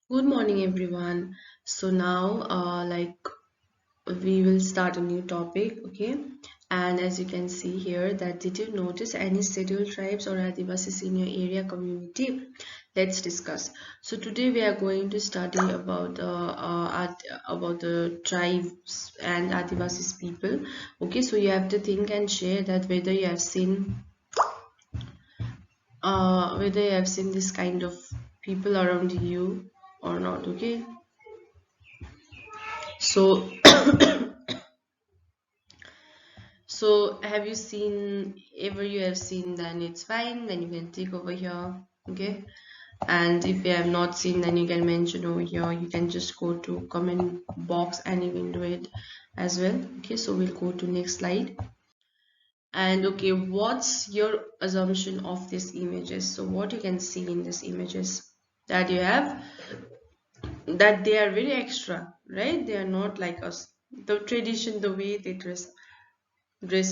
Good morning, everyone. So now, we will start a new topic, okay? And as you can see here, that did you notice any scheduled tribes or Adivasis in your area community? Let's discuss. So today we are going to study about the tribes and Adivasis people. Okay, so you have to think and share that whether you have seen this kind of people around you or not. Okay. So, so have you seen ever you have seen, then it's fine, then you can tick over here, okay? And if you have not seen, then you can mention over here. You can just go to comment box and you can do it as well. Okay, so we'll go to next slide. And okay, what's your assumption of these images? So what you can see in these images that you have, that they are very extra, right? They are not like us. The tradition, the way they dress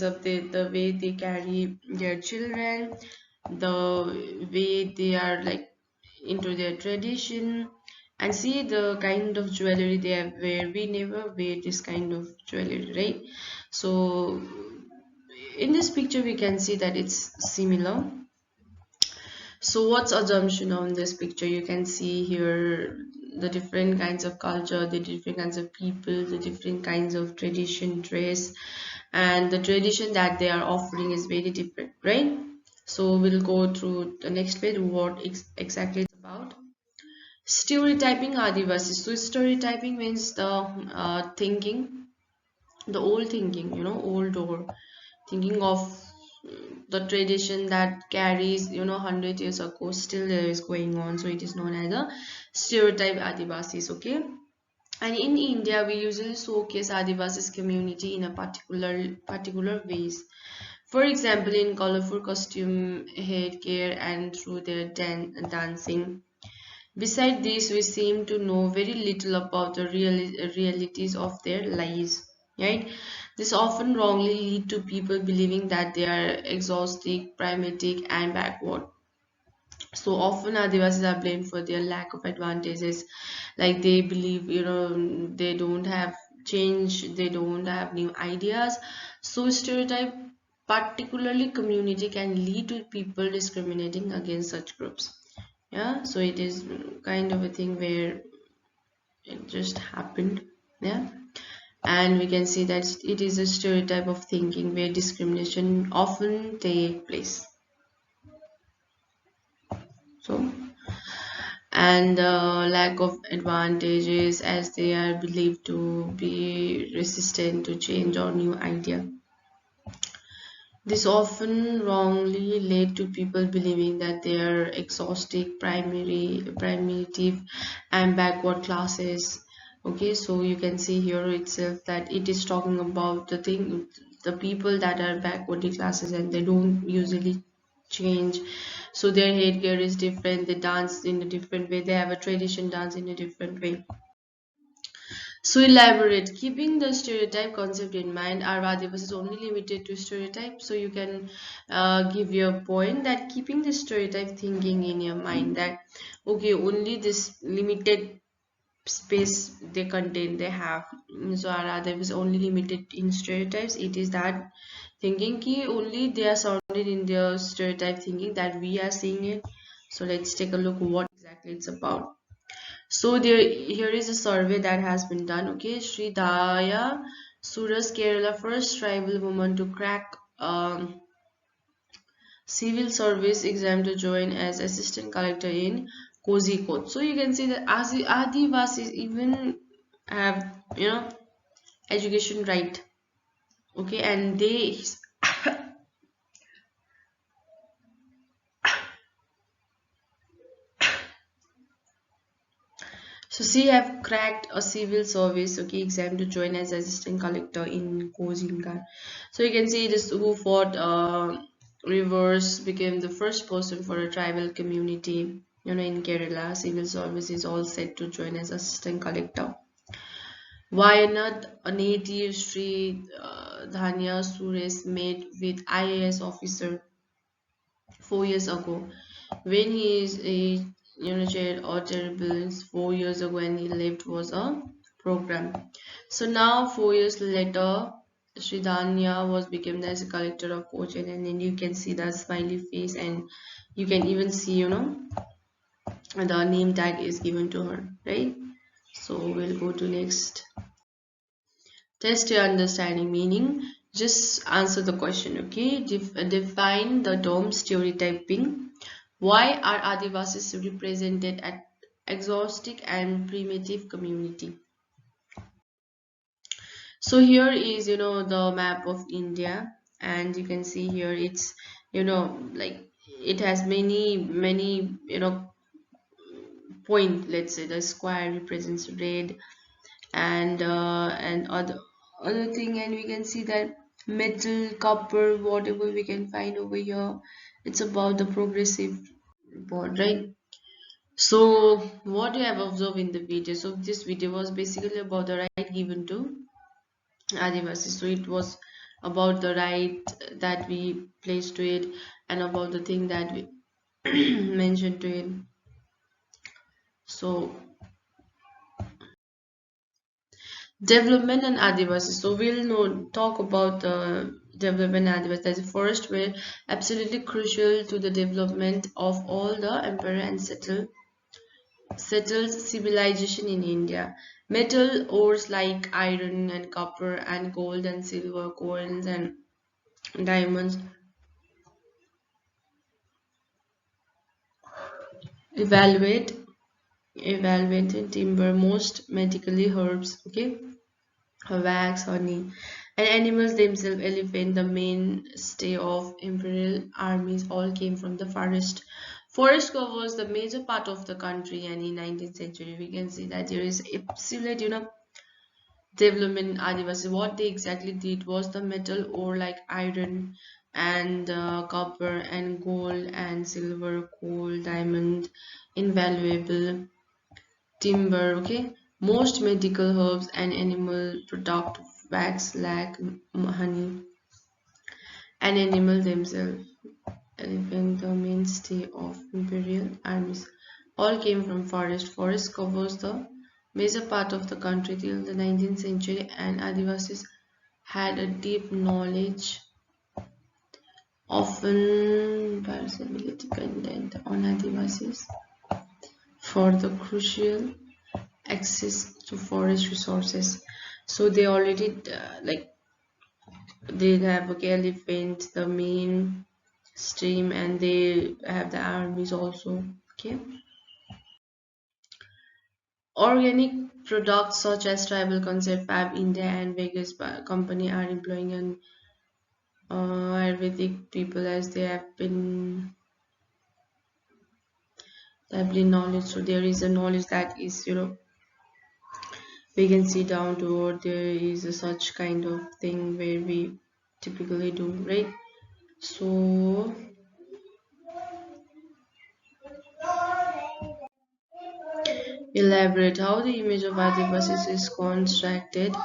up, the way they carry their children, the way they are like into their tradition, and see the kind of jewelry they have wear. We never wear this kind of jewelry, right? So in this picture we can see that it's similar. So what's assumption on this picture? You can see here the different kinds of culture, the different kinds of people, the different kinds of tradition, dress, and the tradition that they are offering is very different, right? So we'll go through the next page, what exactly it's about. Stereotyping Adivasi. So stereotyping means the thinking, the old thinking, old or thinking of the tradition that carries 100 years ago still there is going on, so it is known as a stereotype Adivasis. Okay, and in India we usually showcase Adivasis community in a particular ways. For example, in colorful costume, headgear, and through their dancing. Beside this, we seem to know very little about the realities of their lives, right? This often wrongly lead to people believing that they are exhausted, primitive, and backward. So often Adivasis are blamed for their lack of advantages, like they believe they don't have change, they don't have new ideas. So stereotype, particularly community, can lead to people discriminating against such groups. Yeah, so it is kind of a thing where it just happened. Yeah, and we can see that it is a stereotype of thinking where discrimination often take place. So, and lack of advantages as they are believed to be resistant to change or new idea. This often wrongly led to people believing that they are exhaustive, primitive, and backward classes. Okay, so you can see here itself that it is talking about the people that are backward classes and they don't usually change. So their headgear is different, they dance in a different way, they have a tradition dance in a different way. So elaborate, keeping the stereotype concept in mind, are Adivasis only limited to stereotype? So you can give your point that keeping the stereotype thinking in your mind that okay, only this limited space they contain they have. So are Adivasis only limited in stereotypes? It is that thinking ki only they are surrounded in their stereotype thinking that we are seeing it. So let's take a look what exactly it's about. So here is a survey that has been done. Okay, Sri Daya Suras, Kerala, first tribal woman to crack civil service exam to join as assistant collector in Kozhikode. So you can see that Adivasis even have education right. Okay, and they so she have cracked a civil service exam to join as assistant collector in Kozhikode. So you can see this who fought reverse became the first person for a tribal community. In Kerala, civil service is all set to join as assistant collector. Why not a native Sri Dhanya Suresh met with IAS officer 4 years ago when he is Jared or Terrible's 4 years ago when he lived was a program. So now 4 years later, Sridhanya was became as a collector of Cochin, and then you can see the smiley face, and you can even see, the name tag is given to her, right? So we'll go to next. Test your understanding, meaning just answer the question, okay? Define the term stereotyping. Why are Adivasis represented as exhaustic and primitive community? So here is, the map of India, and you can see here it's, like it has many, point. Let's say the square represents red, and other thing, and we can see that metal, copper, whatever we can find over here. It's about the progressive board, right? So what you have observed in the video, so this video was basically about the right given to Adivasi. So it was about the right that we placed to it, and about the thing that we mentioned to it. So development and Adivasi. So we'll talk about the development and Adivasi. As a forest were absolutely crucial to the development of all the emperor and settled civilization in India. Metal ores like iron and copper and gold and silver, coins and diamonds, evaluate evaluated timber, most medically herbs, okay, wax, honey, and animals themselves, elephant, the mainstay of imperial armies, all came from the forest. Forest covers the major part of the country, and in 19th century we can see that there is absolute, development in Adivasi. What they exactly did was the metal ore like iron and copper and gold and silver, coal, diamond, invaluable timber, okay, most medical herbs and animal product, wax, lac, honey, and animal themselves, elephant, the mainstay of imperial armies, all came from forest. Forest covers the major part of the country till the 19th century, and Adivasis had a deep knowledge, often parallelly dependent on Adivasis for the crucial access to forest resources. So they already like they have a elephant, the main stream, and they have the armies also. Okay. Organic products such as tribal concept Fab India and Vegas company are employing an Ayurvedic people as they have been knowledge. So there is a knowledge that is, we can see down to earth. There is a such kind of thing where we typically do, right? So elaborate how the image of Adivasis is constructed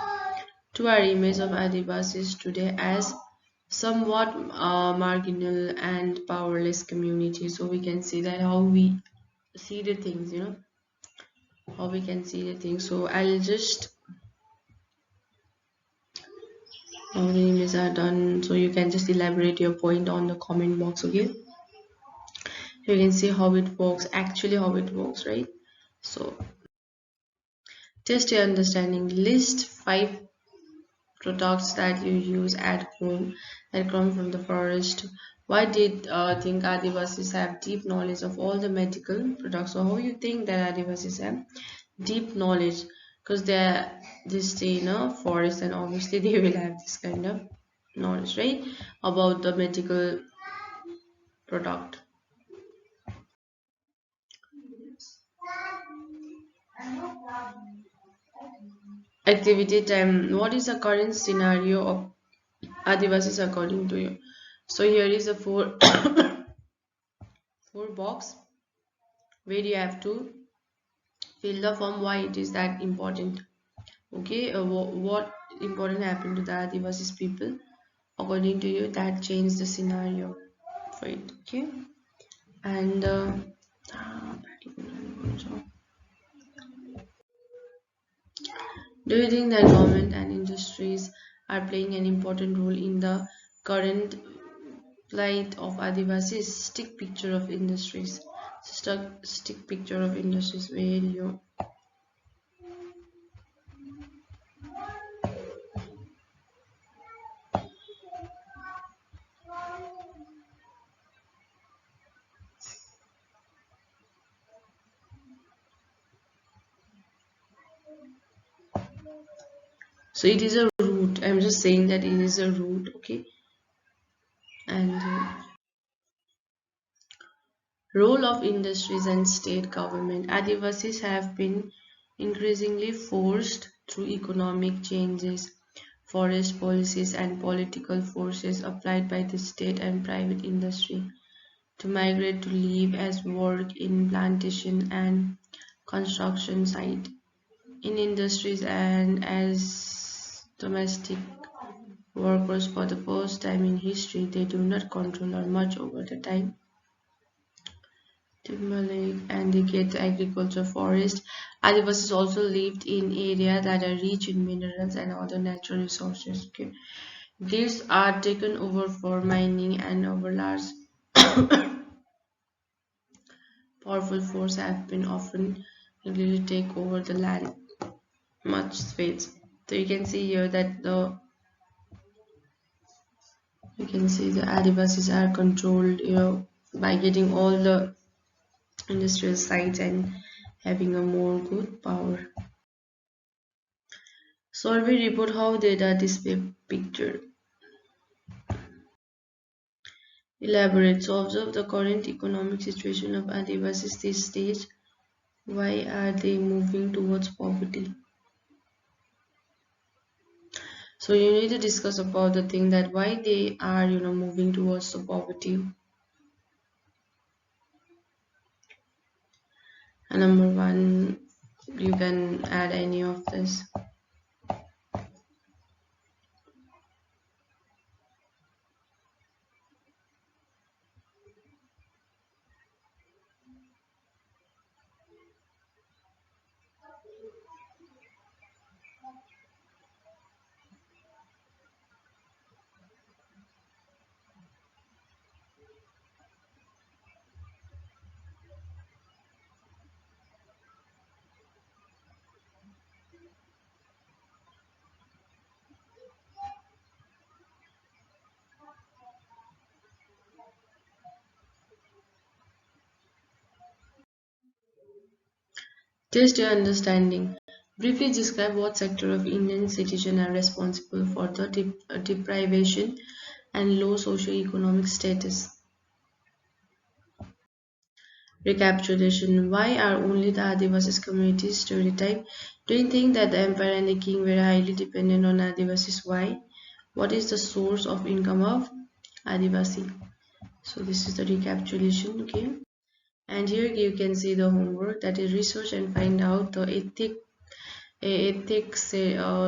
to our image of Adivasis today as somewhat marginal and powerless community. So we can see that how we see the things, how we can see the things. So I'll just how the images are done. So you can just elaborate your point on the comment box, okay? You can see how it works, actually how it works, right? So test your understanding. List 5 products that you use at home that come from the forest. Why did think Adivasis have deep knowledge of all the medical products? So how you think that Adivasis have deep knowledge? Because they stay in a forest, and obviously they will have this kind of knowledge, right? About the medical product. Activity time. What is the current scenario of Adivasis according to you? So here is a four box where you have to fill the form why it is that important. Okay, what important happened to the Adivasis people according to you that changed the scenario for it. Okay, and Do you think that government and industries are playing an important role in the current plight of Adivasis? Stick picture of industries. Stick picture of industries where you. So it is a route. I'm just saying that it is a route, okay? And role of industries and state government. Adivasis have been increasingly forced through economic changes, forest policies, and political forces applied by the state and private industry to migrate to live as work in plantation and construction site, in industries and as domestic workers for the first time in history. They do not control or much over the time Timberlake and they get agriculture forest. Adivasis also lived in areas that are rich in minerals and other natural resources. Okay. These are taken over for mining and over large powerful force have been often needed to take over the land much space. So you can see here that the Adivasis are controlled, by getting all the industrial sites and having a more good power. Survey report how data display picture. Elaborate. So observe the current economic situation of Adivasis these days. Why are they moving towards poverty? So you need to discuss about the thing that why they are moving towards the poverty. And number one, you can add any of this. Test your understanding. Briefly describe what sector of Indian citizens are responsible for the deprivation and low socio-economic status. Recapitulation. Why are only the Adivasis communities stereotyped? Do you think that the empire and the king were highly dependent on Adivasis? Why? What is the source of income of Adivasi? So this is the recapitulation, okay? And here you can see the homework, that is research and find out the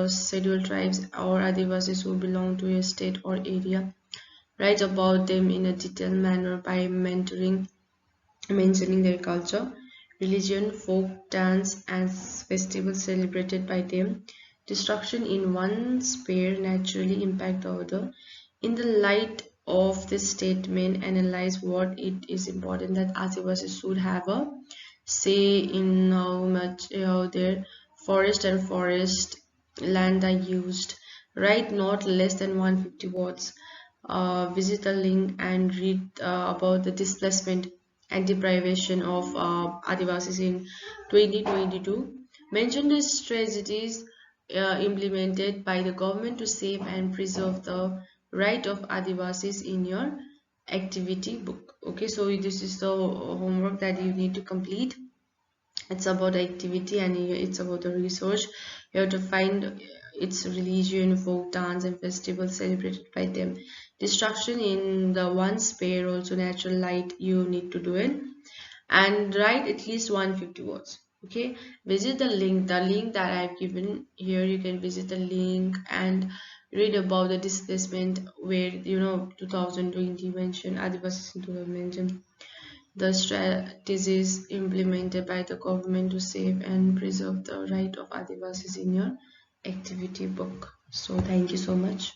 scheduled tribes or Adivasis who belong to a state or area. Write about them in a detailed manner by mentioning their culture, religion, folk dance, and festivals celebrated by them. Destruction in one sphere naturally impact the other. In the light of this statement, analyze what it is important that Adivasis should have a say in how much their forest land are used. Write not less than 150 words. Visit the link and read about the displacement and deprivation of Adivasis in 2022. Mention the strategies implemented by the government to save and preserve the right of Adivasis in your activity book. Okay, so this is the homework that you need to complete. It's about activity and it's about the research. You have to find its religion, folk dance, and festivals celebrated by them. Destruction in the one spare, also natural light, you need to do it and write at least 150 words. Okay, visit the link that I've given here. You can visit the link and read about the displacement where 2020 mentioned Adivasis in 2000 mentioned the strategies implemented by the government to save and preserve the right of Adivasis in your activity book. So thank you so much.